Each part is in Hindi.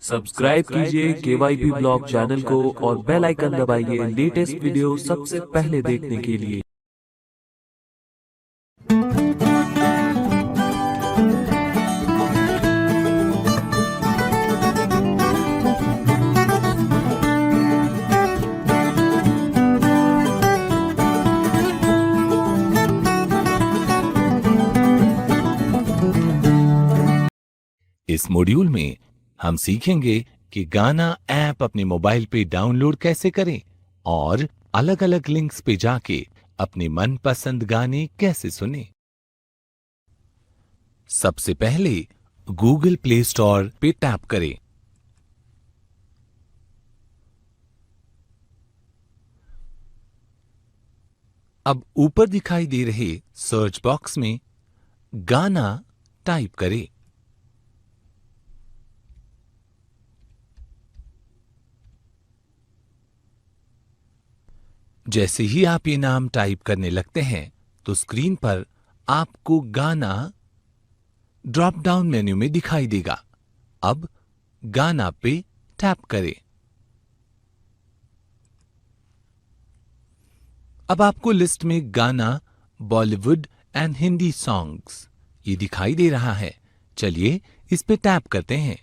सब्सक्राइब कीजिए केवाईपी ब्लॉग चैनल को और बेल आइकन दबाइए लेटेस्ट वीडियो सबसे पहले देखने के लिए। इस मॉड्यूल में हम सीखेंगे कि गाना ऐप अपने मोबाइल पे डाउनलोड कैसे करें और अलग-अलग लिंक्स पे जाके अपने मनपसंद गाने कैसे सुनें। सबसे पहले गूगल प्ले स्टोर पे टैप करें। अब ऊपर दिखाई दे रहे सर्च बॉक्स में गाना टाइप करें। जैसे ही आप ये नाम टाइप करने लगते हैं तो स्क्रीन पर आपको गाना ड्रॉप डाउन मेन्यू में दिखाई देगा। अब गाना पे टैप करें। अब आपको लिस्ट में गाना बॉलीवुड एंड हिंदी सॉन्ग्स ये दिखाई दे रहा है। चलिए इस पे टैप करते हैं।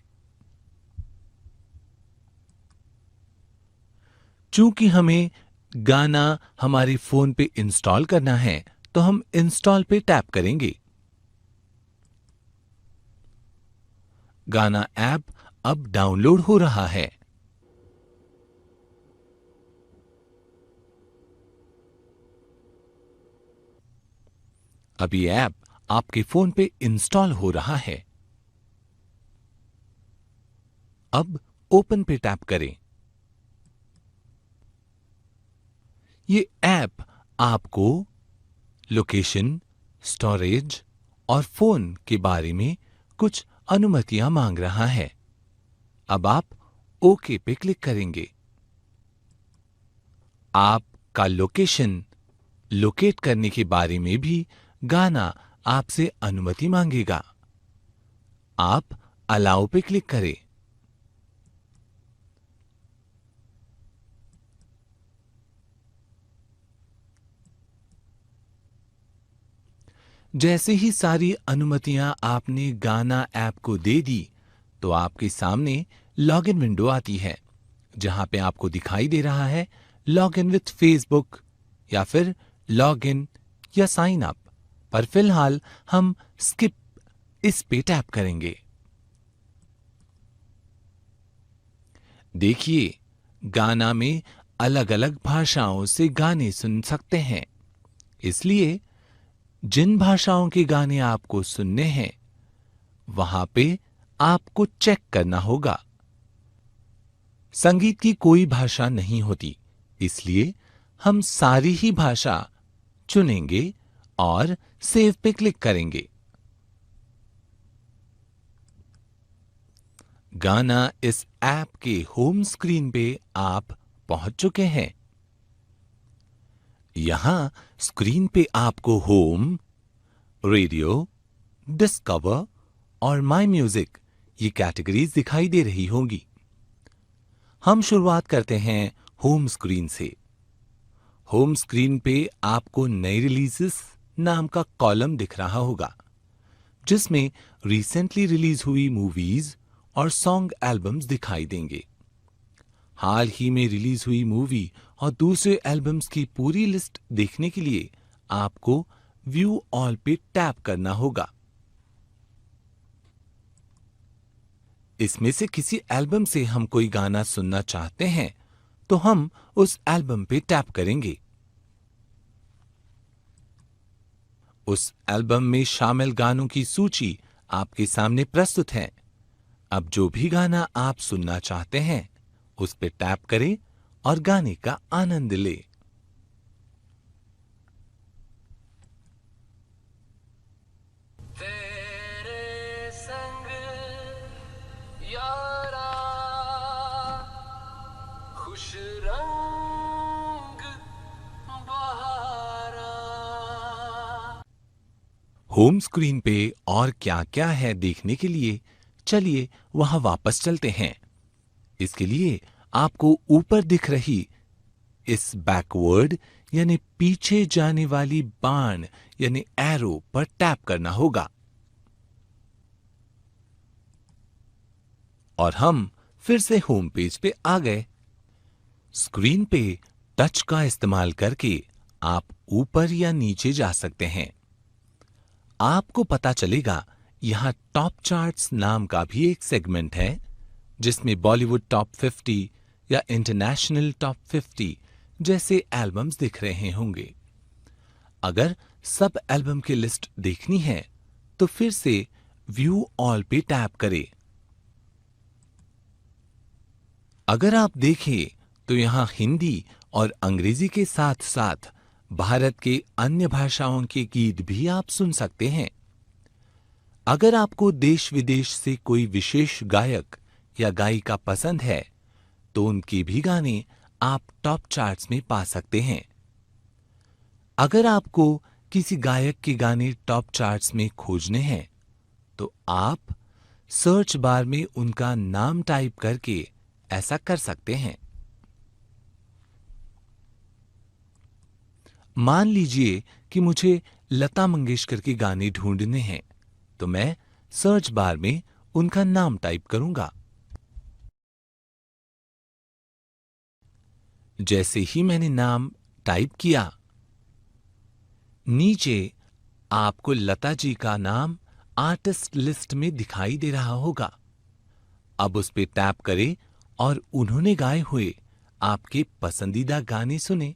चूंकि हमें गाना हमारे फोन पे इंस्टॉल करना है तो हम इंस्टॉल पे टैप करेंगे। गाना ऐप अब डाउनलोड हो रहा है। अब ये ऐप आपके फोन पे इंस्टॉल हो रहा है। अब ओपन पे टैप करें। ये ऐप आपको लोकेशन, स्टोरेज और फोन के बारे में कुछ अनुमतियां मांग रहा है। अब आप ओके पे क्लिक करेंगे। आपका लोकेशन लोकेट करने के बारे में भी गाना आपसे अनुमति मांगेगा। आप अलाउ पे क्लिक करें। जैसे ही सारी अनुमतियां आपने गाना ऐप को दे दी तो आपके सामने लॉगिन विंडो आती है, जहां पे आपको दिखाई दे रहा है लॉगिन विथ फेसबुक या फिर लॉगिन या साइन अप। पर फिलहाल हम स्किप इस पे टैप करेंगे। देखिए गाना में अलग-अलग भाषाओं से गाने सुन सकते हैं, इसलिए जिन भाषाओं के गाने आपको सुनने हैं वहां पे आपको चेक करना होगा। संगीत की कोई भाषा नहीं होती, इसलिए हम सारी ही भाषा चुनेंगे और सेव पे क्लिक करेंगे। गाना इस ऐप के होम स्क्रीन पे आप पहुंच चुके हैं। यहां स्क्रीन पे आपको होम, रेडियो, डिस्कवर और माई म्यूजिक ये कैटेगरीज दिखाई दे रही होंगी। हम शुरुआत करते हैं होम स्क्रीन से। होम स्क्रीन पे आपको नई रिलीजेस नाम का कॉलम दिख रहा होगा, जिसमें रिसेंटली रिलीज हुई मूवीज और सॉन्ग एल्बम्स दिखाई देंगे। हाल ही में रिलीज हुई मूवी और दूसरे एल्बम्स की पूरी लिस्ट देखने के लिए आपको व्यू ऑल पे टैप करना होगा। इसमें से किसी एल्बम से हम कोई गाना सुनना चाहते हैं तो हम उस एल्बम पे टैप करेंगे। उस एल्बम में शामिल गानों की सूची आपके सामने प्रस्तुत है। अब जो भी गाना आप सुनना चाहते हैं उस पे टैप करें और गाने का आनंद लें। तेरे संग यारा खुश रंग बहारा। होम स्क्रीन पे और क्या क्या है देखने के लिए चलिए वहां वापस चलते हैं। इसके लिए आपको ऊपर दिख रही इस बैकवर्ड यानी पीछे जाने वाली बाण यानी एरो पर टैप करना होगा और हम फिर से होम पेज पे आ गए। स्क्रीन पे टच का इस्तेमाल करके आप ऊपर या नीचे जा सकते हैं। आपको पता चलेगा यहां टॉप चार्ट्स नाम का भी एक सेगमेंट है जिसमें बॉलीवुड टॉप 50 या इंटरनेशनल टॉप 50 जैसे एल्बम्स दिख रहे होंगे। अगर सब एल्बम की लिस्ट देखनी है तो फिर से व्यू ऑल पे टैप करें। अगर आप देखें तो यहां हिंदी और अंग्रेजी के साथ साथ भारत के अन्य भाषाओं के गीत भी आप सुन सकते हैं। अगर आपको देश विदेश से कोई विशेष गायक या गायिका पसंद है तो उनके भी गाने आप टॉप चार्ट्स में पा सकते हैं। अगर आपको किसी गायक के गाने टॉप चार्ट्स में खोजने हैं तो आप सर्च बार में उनका नाम टाइप करके ऐसा कर सकते हैं। मान लीजिए कि मुझे लता मंगेशकर के गाने ढूंढने हैं तो मैं सर्च बार में उनका नाम टाइप करूंगा। जैसे ही मैंने नाम टाइप किया नीचे आपको लता जी का नाम आर्टिस्ट लिस्ट में दिखाई दे रहा होगा। अब उस पे टैप करें और उन्होंने गाए हुए आपके पसंदीदा गाने सुने।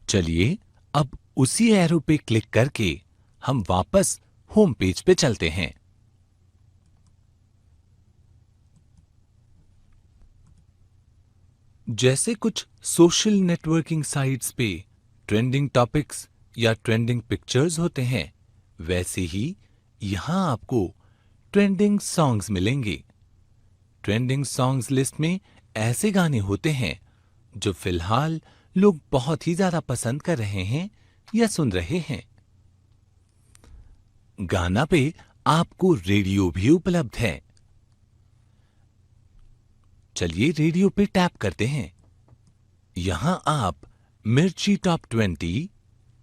चलिए अब उसी एरो पे क्लिक करके हम वापस होम पेज पे चलते हैं। जैसे कुछ सोशल नेटवर्किंग साइट्स पे ट्रेंडिंग टॉपिक्स या ट्रेंडिंग पिक्चर्स होते हैं, वैसे ही यहां आपको ट्रेंडिंग सॉन्ग्स मिलेंगे। ट्रेंडिंग सॉन्ग्स लिस्ट में ऐसे गाने होते हैं जो फिलहाल लोग बहुत ही ज्यादा पसंद कर रहे हैं या सुन रहे हैं। गाना पे आपको रेडियो भी उपलब्ध है। चलिए रेडियो पे टैप करते हैं। यहां आप मिर्ची टॉप 20,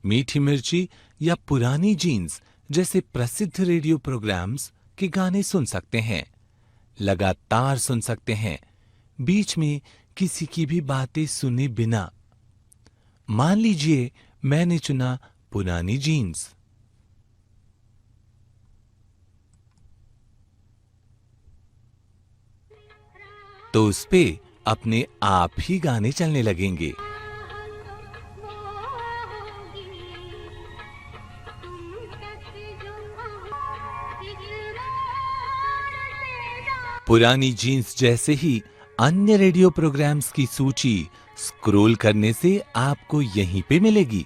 मीठी मिर्ची या पुरानी जीन्स जैसे प्रसिद्ध रेडियो प्रोग्राम्स के गाने सुन सकते हैं। लगातार सुन सकते हैं, बीच में किसी की भी बातें सुने बिना। मान लीजिए मैंने चुना पुरानी जीन्स। तो उस पे अपने आप ही गाने चलने लगेंगे। पुरानी जीन्स जैसे ही अन्य रेडियो प्रोग्राम्स की सूची स्क्रॉल करने से आपको यहीं पे मिलेगी।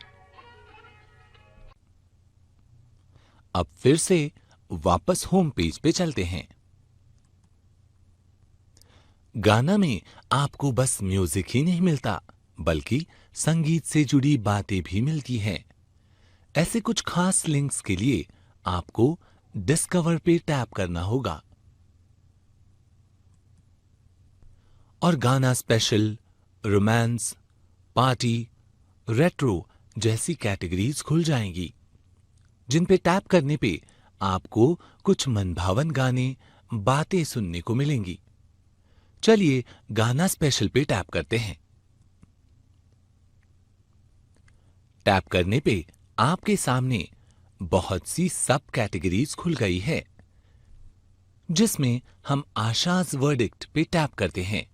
अब फिर से वापस होम पेज पे चलते हैं। गाना में आपको बस म्यूजिक ही नहीं मिलता, बल्कि संगीत से जुड़ी बातें भी मिलती हैं। ऐसे कुछ खास लिंक्स के लिए आपको डिस्कवर पे टैप करना होगा और गाना स्पेशल, रोमांस, पार्टी, रेट्रो जैसी कैटेगरीज खुल जाएंगी, जिन पे टैप करने पे आपको कुछ मनभावन गाने, बातें सुनने को मिलेंगी। चलिए गाना स्पेशल पे टैप करते हैं। टैप करने पे आपके सामने बहुत सी सब कैटेगरीज खुल गई है, जिसमें हम आशाज वर्डिक्ट पे टैप करते हैं।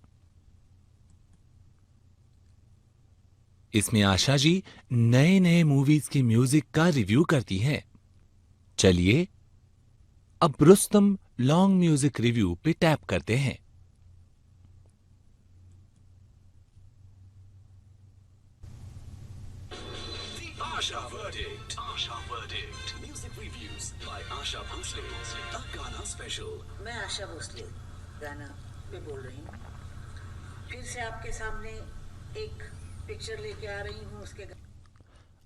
इसमें आशा जी नए नए मूवीज की म्यूजिक का रिव्यू करती हैं। चलिए अब रुस्तम लॉन्ग म्यूजिक रिव्यू पे टैप करते हैं। Asha Verdict. Asha Verdict. Music reviews by Asha Bhosle. The Ghana Special. मैं आशा भोसले गाना पे बोल रही हूँ। फिर से आपके सामने एक पिक्चर लेके आ रही हूँ उसके।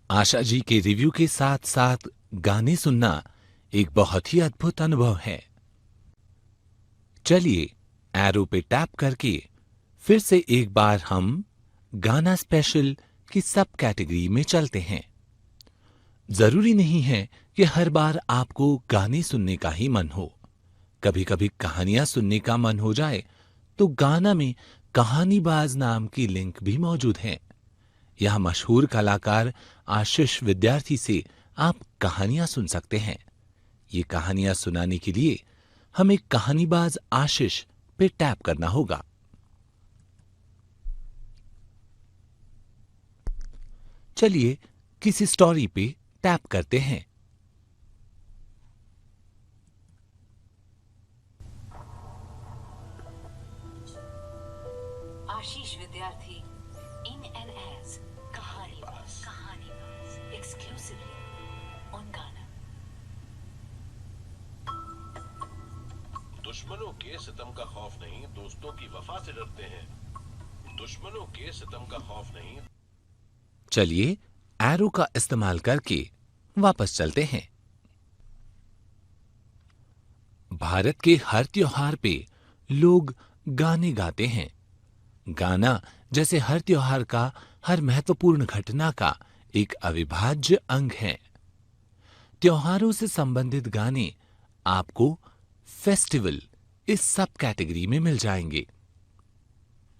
आशा जी के रिव्यू के साथ साथ गाने सुनना एक बहुत ही अद्भुत अनुभव है। चलिए एरो पे टैप करके फिर से एक बार हम गाना स्पेशल की सब कैटेगरी में चलते हैं। जरूरी नहीं है कि हर बार आपको गाने सुनने का ही मन हो। कभी कभी कहानियां सुनने का मन हो जाए तो गाना में कहानीबाज नाम की लिंक भी मौजूद है। यह मशहूर कलाकार आशीष विद्यार्थी से आप कहानियां सुन सकते हैं। ये कहानियां सुनाने के लिए हमें कहानीबाज आशीष पे टैप करना होगा। चलिए किसी स्टोरी पे टैप करते हैं। Ashish Vidyarthi in and as Kahaanibaaz exclusively on Gaana. दुश्मनों के सितम का खौफ नहीं, दोस्तों की वफा से डरते हैं। दुश्मनों के सितम का खौफ नहीं। चलिए एरो का इस्तेमाल करके वापस चलते हैं। भारत के हर त्योहार पे लोग गाने गाते हैं। गाना जैसे हर त्योहार का, हर महत्वपूर्ण घटना का एक अविभाज्य अंग है। त्योहारों से संबंधित गाने आपको फेस्टिवल इस सब कैटेगरी में मिल जाएंगे।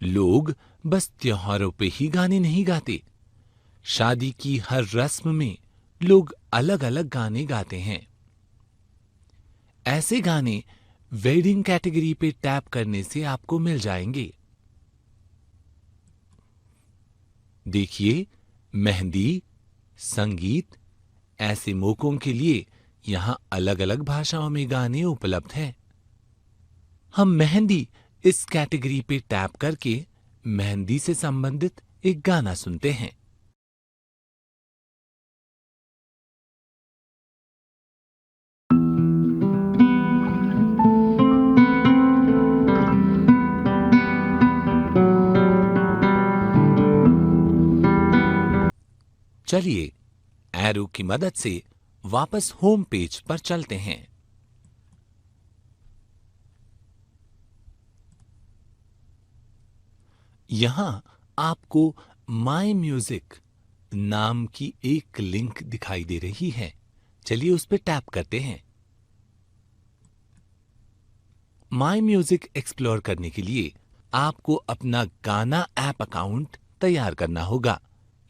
लोग बस त्योहारों पे ही गाने नहीं गाते। शादी की हर रस्म में लोग अलग अलग गाने गाते हैं। ऐसे गाने वेडिंग कैटेगरी पे टैप करने से आपको मिल जाएंगे। देखिए मेहंदी, संगीत, ऐसे मौकों के लिए यहां अलग अलग भाषाओं में गाने उपलब्ध हैं। हम मेहंदी इस कैटेगरी पे टैप करके मेहंदी से संबंधित एक गाना सुनते हैं। चलिए एरो की मदद से वापस होम पेज पर चलते हैं। यहां आपको माई म्यूजिक नाम की एक लिंक दिखाई दे रही है। चलिए उस पर टैप करते हैं। माई म्यूजिक एक्सप्लोर करने के लिए आपको अपना गाना ऐप अकाउंट तैयार करना होगा,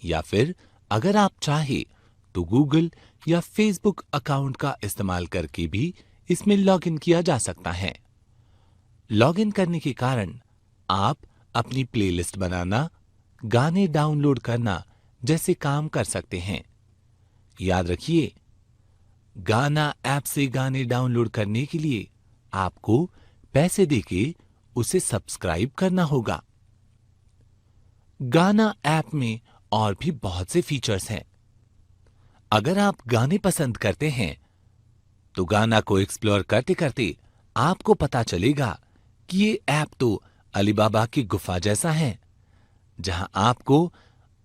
या फिर अगर आप चाहे तो गूगल या फेसबुक अकाउंट का इस्तेमाल करके भी इसमें लॉगिन किया जा सकता है। लॉगिन करने के कारण आप अपनी प्लेलिस्ट बनाना, गाने डाउनलोड करना जैसे काम कर सकते हैं। याद रखिए, गाना ऐप से गाने डाउनलोड करने के लिए आपको पैसे देके उसे सब्सक्राइब करना होगा। गाना ऐप में और भी बहुत से फीचर्स हैं। अगर आप गाने पसंद करते हैं तो गाना को एक्सप्लोर करते करते आपको पता चलेगा कि ये ऐप तो अलीबाबा की गुफा जैसा है, जहां आपको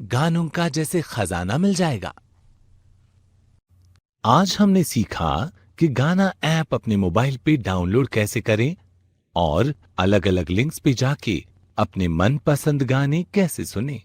गानों का जैसे खजाना मिल जाएगा। आज हमने सीखा कि गाना ऐप अपने मोबाइल पे डाउनलोड कैसे करें और अलग अलग लिंक्स पे जाके अपने मनपसंद गाने कैसे सुनें।